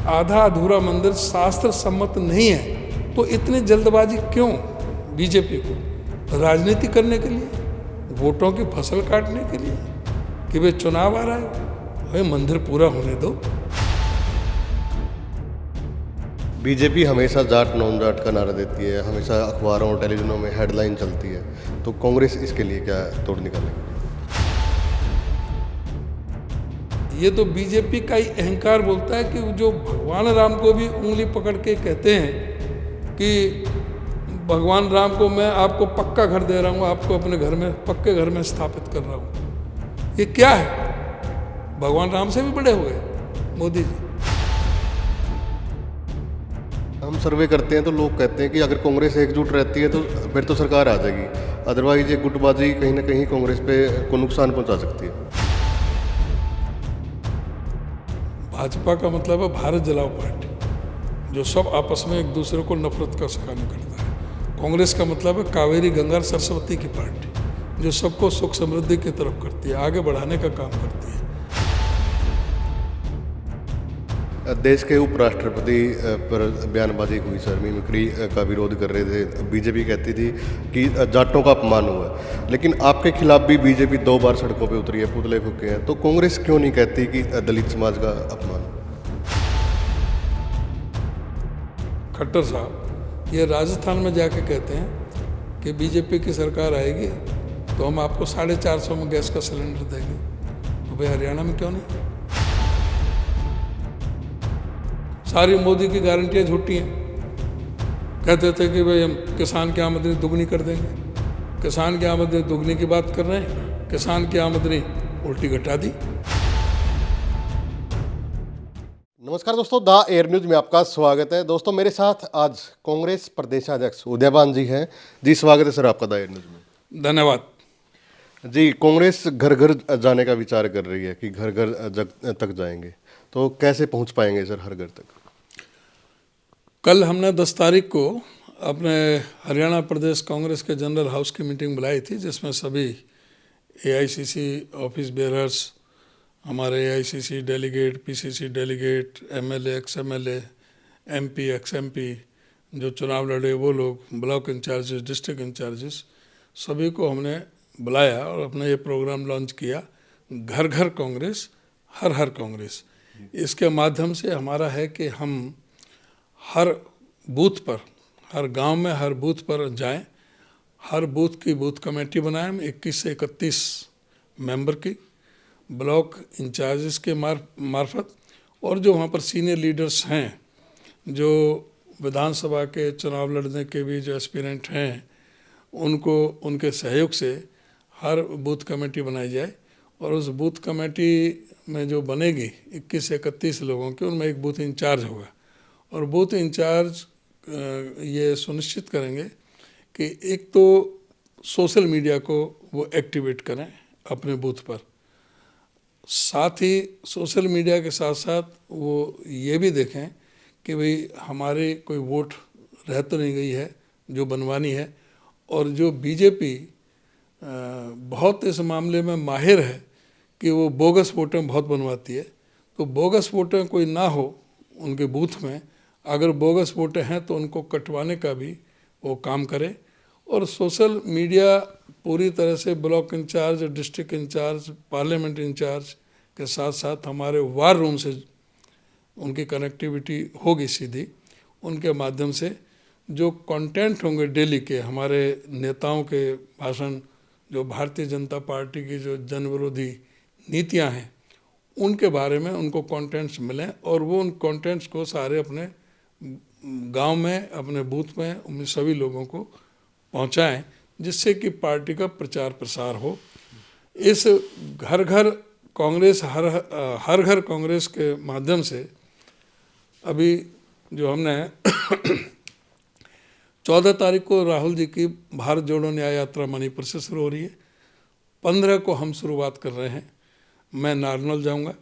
आधा अधूरा मंदिर शास्त्र सम्मत नहीं है, तो इतनी जल्दबाजी क्यों बीजेपी को? राजनीति करने के लिए, वोटों की फसल काटने के लिए कि वे चुनाव आ रहा है? भाई मंदिर पूरा होने दो। बीजेपी हमेशा जाट नॉन जाट का नारा देती है, हमेशा अखबारों और टेलीविजनों में हेडलाइन चलती है, तो कांग्रेस इसके लिए क्या तोड़ निकालेगी? ये तो बीजेपी का ही अहंकार बोलता है कि जो भगवान राम को भी उंगली पकड़ के कहते हैं कि भगवान राम को मैं आपको पक्का घर दे रहा हूँ, आपको अपने घर में पक्के घर में स्थापित कर रहा हूँ। ये क्या है? भगवान राम से भी बड़े हो गए मोदी जी। हम सर्वे करते हैं तो लोग कहते हैं कि अगर कांग्रेस एकजुट रहती है तो फिर तो सरकार आ जाएगी, अदरवाइज ये गुटबाजी कहीं ना कहीं कांग्रेस पे को नुकसान पहुंचा सकती है। भाजपा का मतलब है भारत जलाओ पार्टी, जो सब आपस में एक दूसरे को नफरत का काम करता है। कांग्रेस का मतलब है कावेरी गंगा सरस्वती की पार्टी, जो सबको सुख समृद्धि की तरफ करती है, आगे बढ़ाने का काम करती है। देश के उपराष्ट्रपति पर बयानबाजी हुई सर, मिमिक्री का विरोध कर रहे थे। बीजेपी कहती थी कि जाटों का अपमान हुआ, लेकिन आपके खिलाफ भी बीजेपी 2 बार सड़कों पे उतरी है, पुतले फूके हैं, तो कांग्रेस क्यों नहीं कहती कि दलित समाज का अपमान? खट्टर साहब ये राजस्थान में जाके कहते हैं कि बीजेपी की सरकार आएगी तो हम आपको 450 में गैस का सिलेंडर देंगे, तो भाई हरियाणा में क्यों नहीं? सारी मोदी की गारंटियाँ झूठी हैं। कहते थे कि भाई हम किसान की आमदनी दुगनी कर देंगे, किसान की आमदनी दुगनी की बात कर रहे हैं, किसान की आमदनी उल्टी घटा दी। नमस्कार दोस्तों, द एयर न्यूज में आपका स्वागत है। दोस्तों मेरे साथ आज कांग्रेस प्रदेशाध्यक्ष उदयभान जी हैं। जी स्वागत है सर आपका द एयर न्यूज में। धन्यवाद जी, कांग्रेस घर घर जाने का विचार कर रही है कि घर घर तक जाएंगे, तो कैसे पहुंच पाएंगे सर हर घर तक? कल हमने 10 तारीख को अपने हरियाणा प्रदेश कांग्रेस के जनरल हाउस की मीटिंग बुलाई थी, जिसमें सभी एआईसीसी ऑफिस बेयरर्स, हमारे AICC delegate, PCC delegate, MLA, ex MLA, MP, x MP, जो चुनाव लड़े वो लोग, ब्लॉक इंचार्जेस, डिस्ट्रिक्ट इंचार्जेस, सभी को हमने बुलाया और अपना ये प्रोग्राम लॉन्च किया, घर घर कांग्रेस, हर हर कांग्रेस। इसके माध्यम से हमारा है कि हम हर बूथ पर, हर गांव में हर बूथ पर जाएं, हर बूथ की बूथ कमेटी बनाएं 21 से 31 मेंबर की, ब्लॉक इंचार्जेस के मार्फत, और जो वहाँ पर सीनियर लीडर्स हैं, जो विधानसभा के चुनाव लड़ने के भी जो एस्पिरेंट हैं, उनको उनके सहयोग से हर बूथ कमेटी बनाई जाए। और उस बूथ कमेटी में जो बनेगी 21 से 31 लोगों की, उनमें एक बूथ इंचार्ज होगा, और बूथ इंचार्ज ये सुनिश्चित करेंगे कि एक तो सोशल मीडिया को वो एक्टिवेट करें अपने बूथ पर, साथ ही सोशल मीडिया के साथ साथ वो ये भी देखें कि भाई हमारे कोई वोट रह तो नहीं गई है जो बनवानी है। और जो बीजेपी बहुत इस मामले में माहिर है कि वो बोगस वोटें बहुत बनवाती है, तो बोगस वोटें कोई ना हो उनके बूथ में, अगर बोगस वोटें हैं तो उनको कटवाने का भी वो काम करे। और सोशल मीडिया पूरी तरह से block incharge, district incharge, parliament incharge के साथ साथ हमारे वार रूम से उनकी कनेक्टिविटी होगी सीधी, उनके माध्यम से जो कंटेंट होंगे डेली के, हमारे नेताओं के भाषण, जो भारतीय जनता पार्टी की जो जन विरोधी नीतियां हैं, उनके बारे में उनको कंटेंट्स मिलें और वो उन कंटेंट्स को सारे अपने गांव में, अपने बूथ में, उन सभी लोगों को पहुंचाएं, जिससे कि पार्टी का प्रचार प्रसार हो। इस घर घर कांग्रेस, हर घर कांग्रेस के माध्यम से अभी जो हमने 14 तारीख को राहुल जी की भारत जोड़ो न्याय यात्रा मणिपुर से शुरू हो रही है, 15 को हम शुरुआत कर रहे हैं। मैं नारनौल जाऊंगा,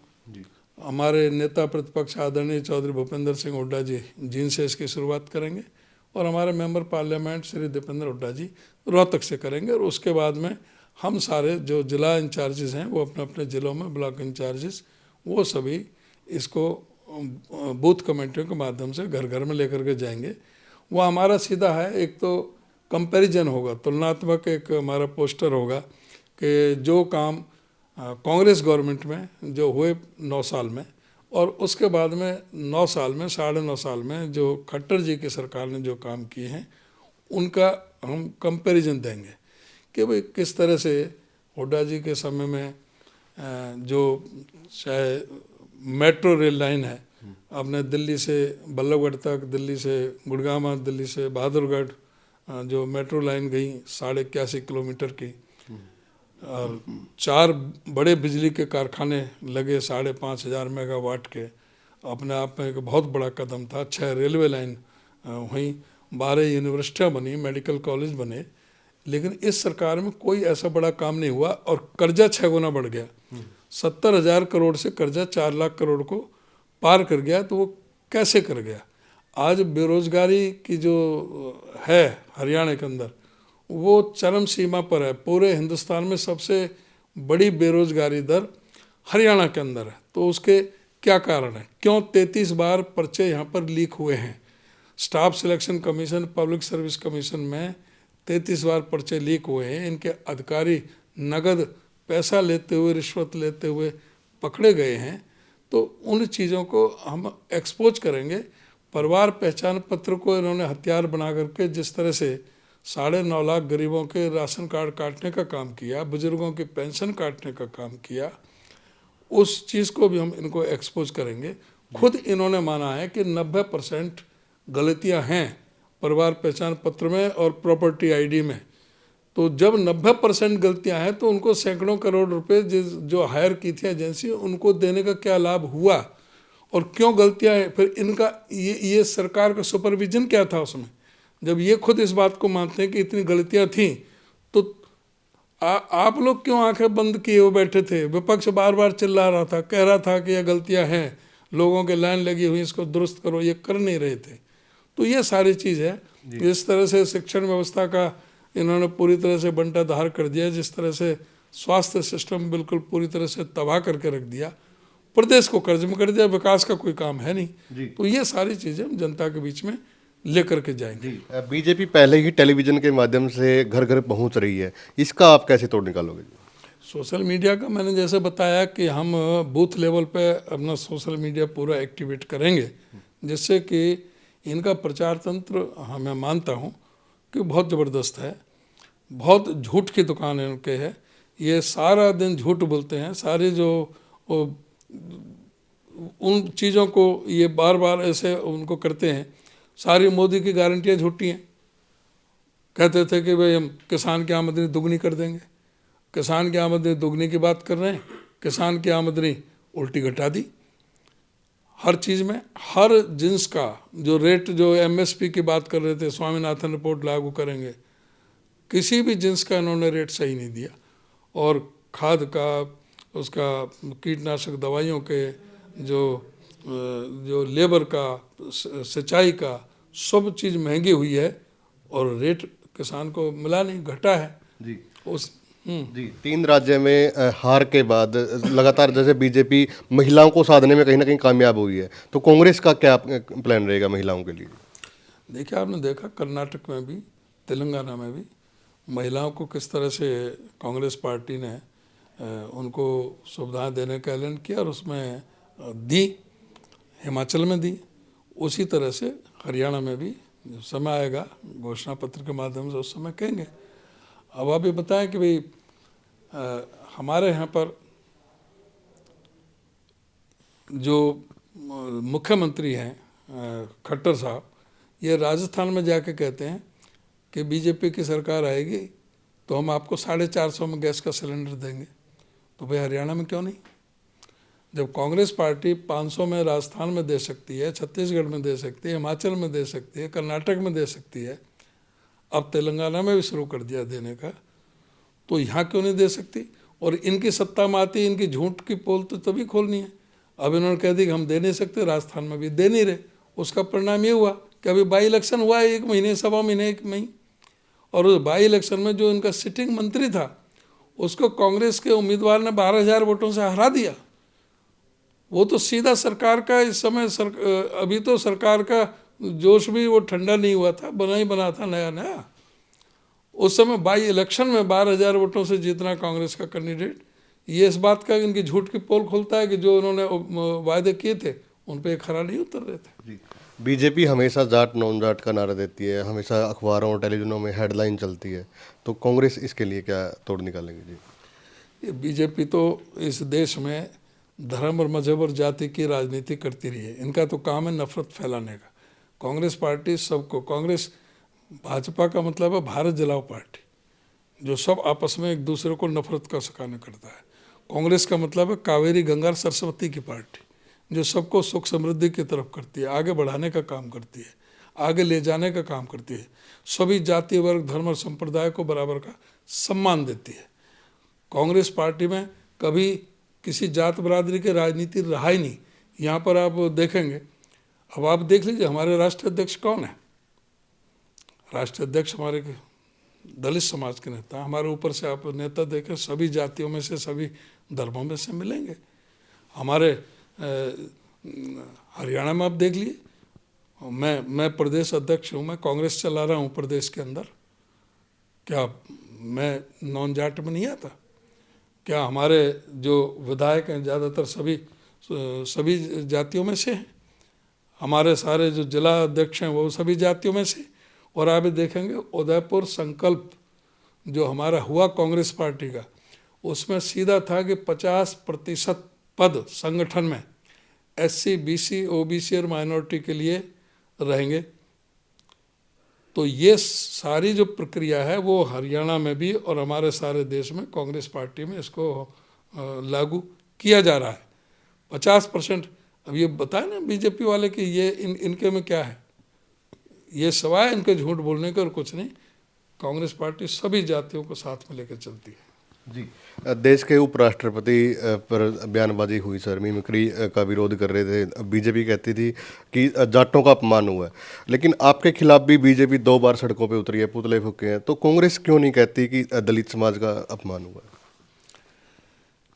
हमारे नेता प्रतिपक्ष आदरणीय चौधरी भूपेंद्र सिंह हुड्डा जी जींद से इसकी शुरुआत करेंगे, और हमारे मेंबर पार्लियामेंट श्री दीपेंद्र हुड्डा जी रोहतक से करेंगे। और उसके बाद में हम सारे जो जिला इंचार्जेस हैं वो अपने अपने ज़िलों में, ब्लॉक इंचार्जेस, वो सभी इसको बूथ कमेटियों के माध्यम से घर घर में लेकर के जाएंगे। वो हमारा सीधा है, एक तो कंपैरिजन होगा, तुलनात्मक एक हमारा पोस्टर होगा कि जो काम कांग्रेस गवर्नमेंट में जो हुए 9 साल में और उसके बाद में 9 साल में 9.5 साल में जो खट्टर जी की सरकार ने जो काम किए हैं उनका हम कंपैरिजन देंगे कि भाई किस तरह से हुड्डा जी के समय में जो चाहे मेट्रो रेल लाइन है अपने दिल्ली से बल्लभगढ़ तक, दिल्ली से गुड़गांव, दिल्ली से बहादुरगढ़ जो मेट्रो लाइन गई 81.5 किलोमीटर की, और 4 बड़े बिजली के कारखाने लगे 5,500 मेगावाट के, अपने आप में एक बहुत बड़ा कदम था। 6 रेलवे लाइन हुई, 12 यूनिवर्सिटियाँ बनी, मेडिकल कॉलेज बने। लेकिन इस सरकार में कोई ऐसा बड़ा काम नहीं हुआ और कर्जा 6 गुना बढ़ गया। 70,000 करोड़ से कर्जा 4 लाख करोड़ को पार कर गया। तो वो कैसे कर गया? आज बेरोजगारी की जो है हरियाणा के अंदर वो चरम सीमा पर है। पूरे हिंदुस्तान में सबसे बड़ी बेरोजगारी दर हरियाणा के अंदर है। तो उसके क्या कारण है? क्यों 33 बार पर्चे यहाँ पर लीक हुए हैं? Staff selection commission, public service commission में 33 बार पर्चे लीक हुए हैं। इनके अधिकारी नगद पैसा लेते हुए, रिश्वत लेते हुए पकड़े गए हैं। तो उन चीज़ों को हम एक्सपोज करेंगे। परिवार पहचान पत्र को इन्होंने हथियार बना करके जिस तरह से 9.5 लाख गरीबों के राशन कार्ड काटने का काम किया, बुजुर्गों की पेंशन काटने का काम किया, उस चीज़ को भी हम इनको एक्सपोज करेंगे। खुद इन्होंने माना है कि 90% गलतियां हैं परिवार पहचान पत्र में और प्रॉपर्टी आईडी में। तो जब 90% गलतियां हैं तो उनको सैकड़ों करोड़ रुपए जो हायर की थी एजेंसी उनको देने का क्या लाभ हुआ और क्यों गलतियां हैं? फिर इनका ये सरकार का सुपरविजन क्या था उसमें? जब ये खुद इस बात को मानते हैं कि इतनी गलतियां थी तो आप लोग क्यों आंखें बंद किए हुए बैठे थे? विपक्ष बार बार चिल्ला रहा था, कह रहा था कि ये गलतियां हैं, लोगों के लाइन लगी हुई, इसको दुरुस्त करो, ये कर नहीं रहे थे। तो ये सारी चीज़ है। जिस तरह से शिक्षण व्यवस्था का इन्होंने पूरी तरह से बंटा धार कर दिया, जिस तरह से स्वास्थ्य सिस्टम बिल्कुल पूरी तरह से तबाह करके रख दिया, प्रदेश को कर्ज में कर दिया, विकास का कोई काम है नहीं। तो ये सारी चीज़ें हम जनता के बीच में लेकर के जाएंगे। बीजेपी पहले ही टेलीविजन के माध्यम से घर घर पहुंच रही है, इसका आप कैसे तोड़ निकालोगे? सोशल मीडिया का मैंने जैसे बताया कि हम बूथ लेवल पे अपना सोशल मीडिया पूरा एक्टिवेट करेंगे, जिससे कि इनका प्रचार तंत्र मैं मानता हूँ कि बहुत ज़बरदस्त है। बहुत झूठ की दुकान है उनके है, ये सारा दिन झूठ बोलते हैं। सारे जो उन चीज़ों को ये बार बार ऐसे उनको करते हैं। सारी मोदी की गारंटियाँ झूठी हैं। कहते थे कि भाई हम किसान की आमदनी दुगनी कर देंगे, किसान की आमदनी दुगनी की बात कर रहे हैं, किसान की आमदनी उल्टी घटा दी। हर चीज़ में हर जिन्स का जो रेट, जो एमएसपी की बात कर रहे थे, स्वामीनाथन रिपोर्ट लागू करेंगे, किसी भी जिन्स का इन्होंने रेट सही नहीं दिया। और खाद का, उसका कीटनाशक दवाइयों के, जो लेबर का, सिंचाई का, सब चीज़ महंगी हुई है और रेट किसान को मिला नहीं, घटा है जी। उस जी, 3 राज्य में हार के बाद लगातार जैसे बीजेपी महिलाओं को साधने में कहीं ना कहीं कामयाब हुई है, तो कांग्रेस का क्या प्लान रहेगा महिलाओं के लिए? देखिए, आपने देखा कर्नाटक में भी, तेलंगाना में भी महिलाओं को किस तरह से कांग्रेस पार्टी ने उनको सुविधाएं देने का ऐलान किया और उसमें दी, हिमाचल में दी। उसी तरह से हरियाणा में भी जब समय आएगा घोषणा पत्र के माध्यम से उस समय कहेंगे। अब आप ये बताएं कि भाई हमारे यहाँ पर जो मुख्यमंत्री हैं खट्टर साहब, ये राजस्थान में जाके कहते हैं कि बीजेपी की सरकार आएगी तो हम आपको 450 में गैस का सिलेंडर देंगे। तो भाई हरियाणा में क्यों नहीं? जब कांग्रेस पार्टी 500 में राजस्थान में दे सकती है, छत्तीसगढ़ में दे सकती है, हिमाचल में दे सकती है, कर्नाटक में दे सकती है, अब तेलंगाना में भी शुरू कर दिया देने का, तो यहाँ क्यों नहीं दे सकती? और इनकी सत्ता में आती, इनकी झूठ की पोल तो तभी खोलनी है। अब इन्होंने कह दी कि हम दे नहीं सकते, राजस्थान में भी दे नहीं रहे। उसका परिणाम ये हुआ कि अभी बाई इलेक्शन हुआ है 1 महीने, 1.25 महीने, 1 महीने, और उस बाई इलेक्शन में जो इनका सिटिंग मंत्री था उसको कांग्रेस के उम्मीदवार ने 12,000 वोटों से हरा दिया। वो तो सीधा सरकार का इस समय अभी तो सरकार का जोश भी वो ठंडा नहीं हुआ था, बना था नया नया। उस समय बाई इलेक्शन में 12,000 वोटों से जीतना कांग्रेस का कैंडिडेट, ये इस बात का इनकी झूठ की पोल खोलता है कि जो उन्होंने वायदे किए थे उन पे खरा नहीं उतर रहे थे। बीजेपी हमेशा जाट नॉन जाट का नारा देती है, हमेशा अखबारों और टेलीविजनों में हेडलाइन चलती है, तो कांग्रेस इसके लिए क्या तोड़ निकालेंगे जी? ये बीजेपी तो इस देश में धर्म और मजहब और जाति की राजनीति करती रही है। इनका तो काम है नफरत फैलाने का। कांग्रेस पार्टी सबको, कांग्रेस भाजपा का मतलब है भारत जलाओ पार्टी, जो सब आपस में एक दूसरे को नफरत का शिकार करता है। कांग्रेस का मतलब है कावेरी गंगा सरस्वती की पार्टी, जो सबको सुख समृद्धि की तरफ करती है, आगे बढ़ाने का काम करती है, आगे ले जाने का काम करती है, सभी जाति वर्ग धर्म और संप्रदाय को बराबर का सम्मान देती है। कांग्रेस पार्टी में कभी किसी जात बरादरी की राजनीति रहा ही नहीं। यहाँ पर आप देखेंगे, अब आप देख लीजिए हमारे राष्ट्रीय अध्यक्ष कौन है। राष्ट्रीय अध्यक्ष हमारे दलित समाज के नेता। हमारे ऊपर से आप नेता देखें, सभी जातियों में से सभी धर्मों में से मिलेंगे। हमारे हरियाणा में आप देख लिए, मैं प्रदेश अध्यक्ष हूँ, मैं कांग्रेस चला रहा हूँ प्रदेश के अंदर। क्या मैं नॉन जाट में नहीं आता? क्या हमारे जो विधायक हैं ज़्यादातर सभी जातियों में से हैं? हमारे सारे जो जिला अध्यक्ष हैं वो सभी जातियों में से। और आप देखेंगे उदयपुर संकल्प जो हमारा हुआ कांग्रेस पार्टी का, उसमें सीधा था कि 50% पद संगठन में SC BC OBC और माइनॉरिटी के लिए रहेंगे। तो ये सारी जो प्रक्रिया है वो हरियाणा में भी और हमारे सारे देश में कांग्रेस पार्टी में इसको लागू किया जा रहा है। 50%। अब ये बताए ना बीजेपी वाले कि ये इनके में क्या है, ये सवाए इनके झूठ बोलने का और कुछ नहीं। कांग्रेस पार्टी सभी जातियों को साथ में लेकर चलती है जी। देश के उपराष्ट्रपति पर बयानबाजी हुई, सर मिमिक्री का विरोध कर रहे थे। बीजेपी कहती थी कि जाटों का अपमान हुआ है, लेकिन आपके खिलाफ भी बीजेपी 2 बार सड़कों पे उतरी है, पुतले फूके हैं, तो कांग्रेस क्यों नहीं कहती कि दलित समाज का अपमान हुआ है?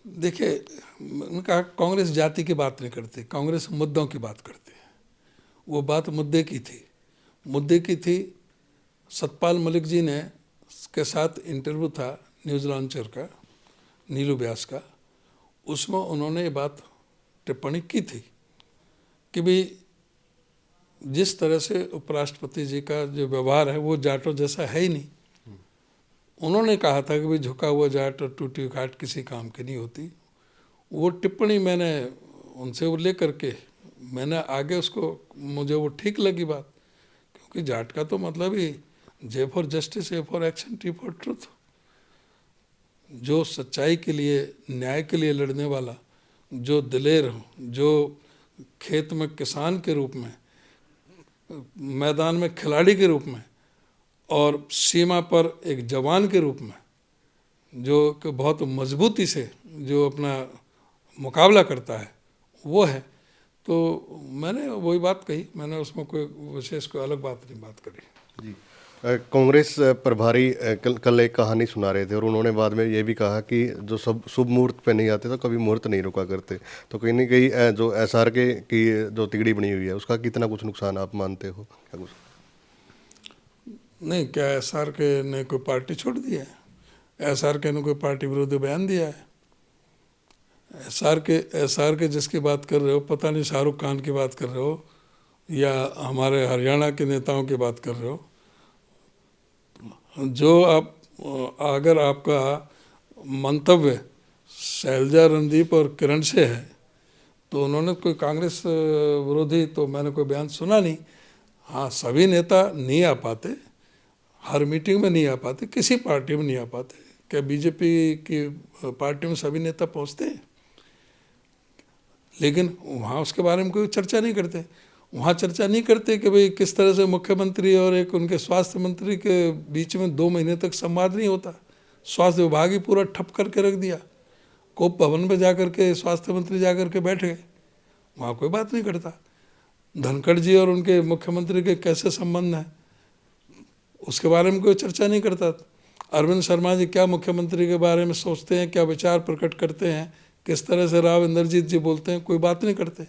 देखिए, उनका कांग्रेस जाति की बात नहीं करती, कांग्रेस मुद्दों की बात करती है। वो बात मुद्दे की थी। सतपाल मलिक जी ने के साथ इंटरव्यू था न्यूज़ लॉन्चर का, नीलू व्यास का, उसमें उन्होंने ये बात टिप्पणी की थी कि भाई जिस तरह से उपराष्ट्रपति जी का जो व्यवहार है वो जाटों जैसा है ही नहीं। उन्होंने कहा था कि भाई झुका हुआ जाट और टूटी घाट किसी काम की नहीं होती। वो टिप्पणी मैंने उनसे उल्लेख करके मैंने आगे उसको, मुझे वो ठीक लगी बात, क्योंकि जाट का तो मतलब ही J for justice, A for action, T for truth. जो सच्चाई के लिए, न्याय के लिए लड़ने वाला, जो दिलेर हो, जो खेत में किसान के रूप में, मैदान में खिलाड़ी के रूप में और सीमा पर एक जवान के रूप में, जो कि बहुत मजबूती से जो अपना मुकाबला करता है, वो है। तो मैंने वही बात कही, मैंने उसमें कोई विशेष कोई अलग बात नहीं बात करी जी। कांग्रेस प्रभारी कल एक कहानी सुना रहे थे और उन्होंने बाद में ये भी कहा कि जो सब शुभ मुहूर्त पे नहीं आते तो कभी मुहूर्त नहीं रुका करते। तो कहीं ना कहीं जो SRK की जो तिगड़ी बनी हुई है उसका कितना कुछ नुकसान आप मानते हो? क्या कुछ नहीं, क्या SRK ने कोई पार्टी छोड़ दी है? SRK ने कोई पार्टी विरोधी बयान दिया है? SRK जिसकी बात कर रहे हो, पता नहीं शाहरुख खान की बात कर रहे हो या हमारे हरियाणा के नेताओं की बात कर रहे हो। जो आप, अगर आपका मंतव्य शैलजा रणदीप और किरण से है तो उन्होंने कोई कांग्रेस विरोधी तो मैंने कोई बयान सुना नहीं। हाँ, सभी नेता नहीं आ पाते, हर मीटिंग में नहीं आ पाते, किसी पार्टी में नहीं आ पाते। क्या बीजेपी की पार्टी में सभी नेता पहुंचते हैं? लेकिन वहाँ उसके बारे में कोई चर्चा नहीं करते। वहाँ चर्चा नहीं करते कि भाई किस तरह से मुख्यमंत्री और एक उनके स्वास्थ्य मंत्री के बीच में 2 महीने तक संवाद नहीं होता। स्वास्थ्य विभाग ही पूरा ठप करके रख दिया। कोप भवन में जाकर के स्वास्थ्य मंत्री जाकर के बैठ गए, वहाँ कोई बात नहीं करता। धनखड़ जी और उनके मुख्यमंत्री के कैसे संबंध हैं उसके बारे में कोई चर्चा नहीं करता। अरविंद शर्मा जी क्या मुख्यमंत्री के बारे में सोचते हैं, क्या विचार प्रकट करते हैं, किस तरह से राव इंद्रजीत जी बोलते हैं, कोई बात नहीं करते।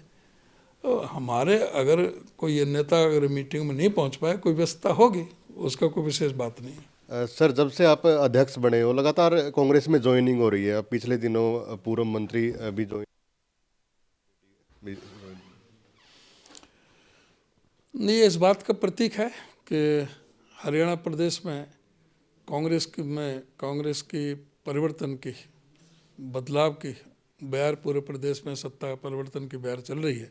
तो हमारे अगर कोई नेता अगर मीटिंग में नहीं पहुंच पाए, कोई व्यस्तता होगी, उसका कोई विशेष बात नहीं है। सर, जब से आप अध्यक्ष बने हो लगातार कांग्रेस में ज्वाइनिंग हो रही है। अब पिछले दिनों पूर्व मंत्री भी ज्वाइन नहीं, ये इस बात का प्रतीक है कि हरियाणा प्रदेश में कांग्रेस की परिवर्तन की, बदलाव की बयार पूरे प्रदेश में सत्ता परिवर्तन की बयार चल रही है।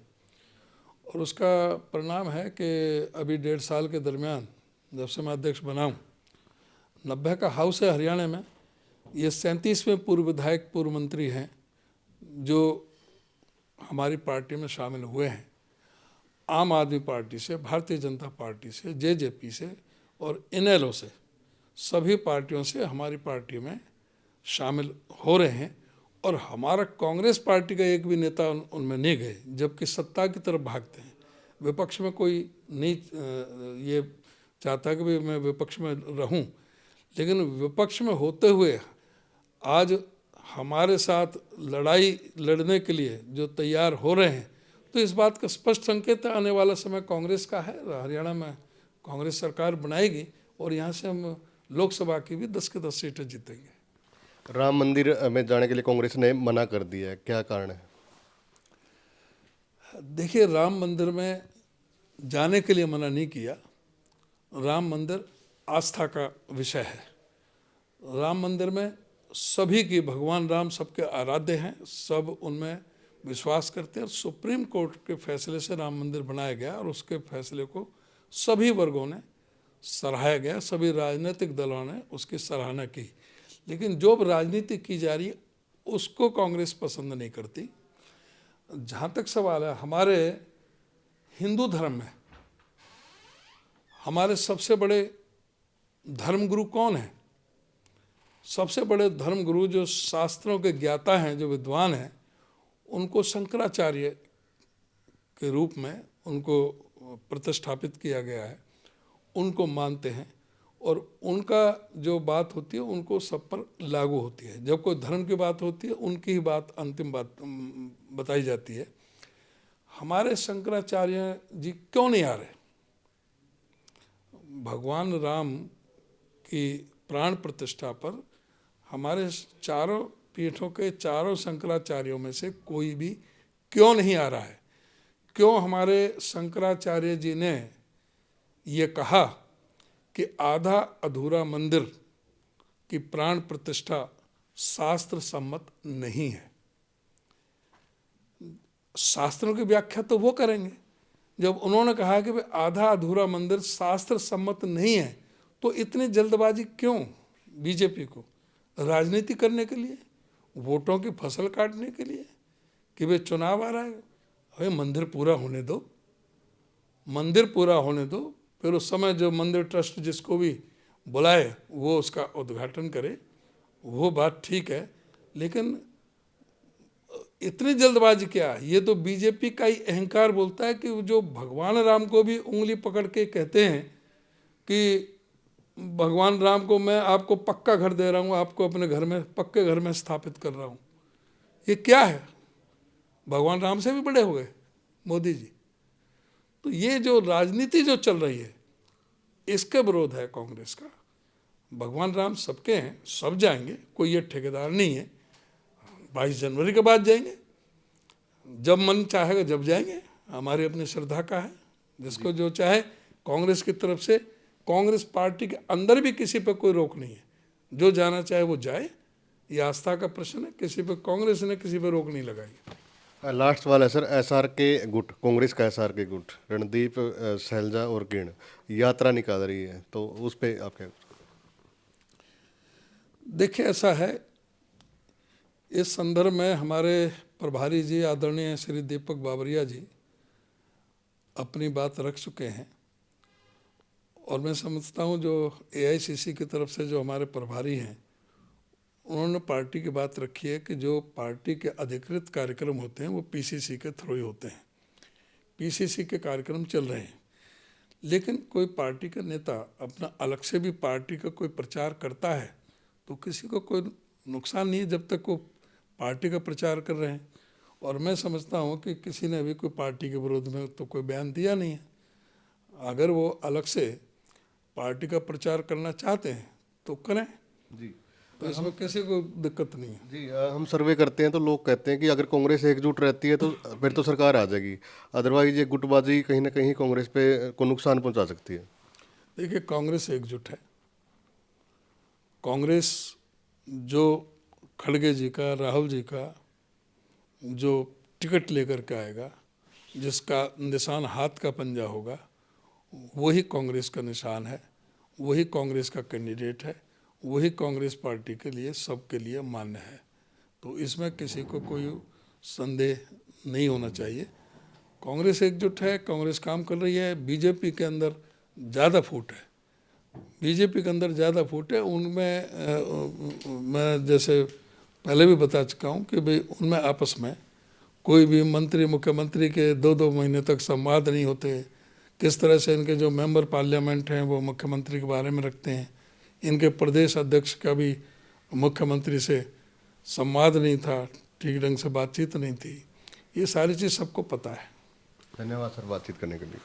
और उसका परिणाम है कि अभी 1.5 साल के दरमियान जब से मैं अध्यक्ष बना हूँ, 90 का हाउस है हरियाणा में, ये 37वें पूर्व विधायक, पूर्व मंत्री हैं जो हमारी पार्टी में शामिल हुए हैं। आम आदमी पार्टी से, भारतीय जनता पार्टी से, जेजेपी से और इनेलो से, सभी पार्टियों से हमारी पार्टी में शामिल हो रहे हैं। और हमारा कांग्रेस पार्टी का एक भी नेता उनमें नहीं गए, जबकि सत्ता की तरफ भागते हैं। विपक्ष में कोई नहीं ये चाहता कि भी मैं विपक्ष में रहूं, लेकिन विपक्ष में होते हुए आज हमारे साथ लड़ाई लड़ने के लिए जो तैयार हो रहे हैं, तो इस बात का स्पष्ट संकेत है आने वाला समय कांग्रेस का है। हरियाणा में कांग्रेस सरकार बनाएगी और यहाँ से हम लोकसभा की भी 10 के 10 सीटें जीतेंगे। राम मंदिर में जाने के लिए कांग्रेस ने मना कर दिया है, क्या कारण है? देखिए, राम मंदिर में जाने के लिए मना नहीं किया। राम मंदिर आस्था का विषय है। राम मंदिर में सभी की, भगवान राम सबके आराध्य हैं, सब उनमें विश्वास करते हैं। और सुप्रीम कोर्ट के फैसले से राम मंदिर बनाया गया और उसके फैसले को सभी वर्गों ने सराहाया गया, सभी राजनीतिक दलों ने उसकी सराहना की। लेकिन जो राजनीति की जा रही है उसको कांग्रेस पसंद नहीं करती। जहाँ तक सवाल है, हमारे हिंदू धर्म में हमारे सबसे बड़े धर्मगुरु कौन हैं? सबसे बड़े धर्मगुरु जो शास्त्रों के ज्ञाता हैं, जो विद्वान हैं, उनको शंकराचार्य के रूप में उनको प्रतिष्ठापित किया गया है। उनको मानते हैं और उनका जो बात होती है उनको सब पर लागू होती है। जब कोई धर्म की बात होती है उनकी ही बात अंतिम बात बताई जाती है। हमारे शंकराचार्य जी क्यों नहीं आ रहे? भगवान राम की प्राण प्रतिष्ठा पर हमारे चारों पीठों के चारों शंकराचार्यों में से कोई भी क्यों नहीं आ रहा है? क्यों हमारे शंकराचार्य जी ने ये कहा कि आधा अधूरा मंदिर की प्राण प्रतिष्ठा शास्त्र सम्मत नहीं है? शास्त्रों की व्याख्या तो वो करेंगे। जब उन्होंने कहा कि भाई आधा अधूरा मंदिर शास्त्र सम्मत नहीं है, तो इतनी जल्दबाजी क्यों बीजेपी को? राजनीति करने के लिए, वोटों की फसल काटने के लिए कि भाई चुनाव आ रहा है? भाई मंदिर पूरा होने दो, मंदिर पूरा होने दो, फिर उस समय जो मंदिर ट्रस्ट जिसको भी बुलाए वो उसका उद्घाटन करे, वो बात ठीक है। लेकिन इतनी जल्दबाजी क्या है? ये तो बीजेपी का ही अहंकार बोलता है कि जो भगवान राम को भी उंगली पकड़ के कहते हैं कि भगवान राम को मैं आपको पक्का घर दे रहा हूँ, आपको अपने घर में पक्के घर में स्थापित कर रहा हूँ। ये क्या है? भगवान राम से भी बड़े हो गए मोदी जी। तो ये जो राजनीति जो चल रही है इसके विरोध है कांग्रेस का। भगवान राम सबके हैं, सब जाएंगे, कोई ये ठेकेदार नहीं है। 22 जनवरी के बाद जाएंगे, जब मन चाहेगा जब जाएंगे, हमारी अपनी श्रद्धा का है। जिसको जो चाहे, कांग्रेस की तरफ से, कांग्रेस पार्टी के अंदर भी किसी पे कोई रोक नहीं है। जो जाना चाहे वो जाए, ये आस्था का प्रश्न है। किसी पे कांग्रेस ने किसी पे रोक नहीं लगाई। लास्ट वाला है सर, एसआर के गुट, कांग्रेस का एसआर के गुट, रणदीप, शैलजा और किरण यात्रा निकाल रही है, तो उस पर आप क्या? देखिए, ऐसा है, इस संदर्भ में हमारे प्रभारी जी आदरणीय श्री दीपक बाबरिया जी अपनी बात रख चुके हैं। और मैं समझता हूँ जो एआईसीसी की तरफ से जो हमारे प्रभारी हैं, उन्होंने पार्टी की बात रखी है कि जो पार्टी के अधिकृत कार्यक्रम होते हैं वो पीसीसी के थ्रू ही होते हैं। पीसीसी के कार्यक्रम चल रहे हैं, लेकिन कोई पार्टी का नेता अपना अलग से भी पार्टी का कोई प्रचार करता है तो किसी को कोई नुकसान नहीं है, जब तक वो पार्टी का प्रचार कर रहे हैं। और मैं समझता हूँ कि किसी ने अभी कोई पार्टी के विरोध में तो कोई बयान दिया नहीं है। अगर वो अलग से पार्टी का प्रचार करना चाहते हैं तो करें, जी तो इसमें किसी को दिक्कत नहीं है। जी हम सर्वे करते हैं तो लोग कहते हैं कि अगर कांग्रेस एकजुट रहती है तो फिर तो सरकार आ जाएगी, अदरवाइज ये गुटबाजी कहीं ना कहीं कांग्रेस पे को नुकसान पहुंचा सकती है। देखिए, कांग्रेस एकजुट है। कांग्रेस जो खड़गे जी का, राहुल जी का जो टिकट लेकर के आएगा, जिसका निशान हाथ का पंजा होगा, वही कांग्रेस का निशान है, वही कांग्रेस का कैंडिडेट है, वही कांग्रेस पार्टी के लिए, सबके लिए मान्य है। तो इसमें किसी को कोई संदेह नहीं होना चाहिए। कांग्रेस एकजुट है, कांग्रेस काम कर रही है। बीजेपी के अंदर ज़्यादा फूट है, बीजेपी के अंदर ज़्यादा फूट है। उनमें मैं जैसे पहले भी बता चुका हूँ कि भाई उनमें आपस में कोई भी मंत्री, मुख्यमंत्री के 2-2 महीने तक संवाद नहीं होते। किस तरह से इनके जो मेंबर पार्लियामेंट हैं वो मुख्यमंत्री के बारे में रखते हैं। इनके प्रदेश अध्यक्ष का भी मुख्यमंत्री से संवाद नहीं था, ठीक ढंग से बातचीत नहीं थी। ये सारी चीज़ सबको पता है। धन्यवाद सर बातचीत करने के लिए।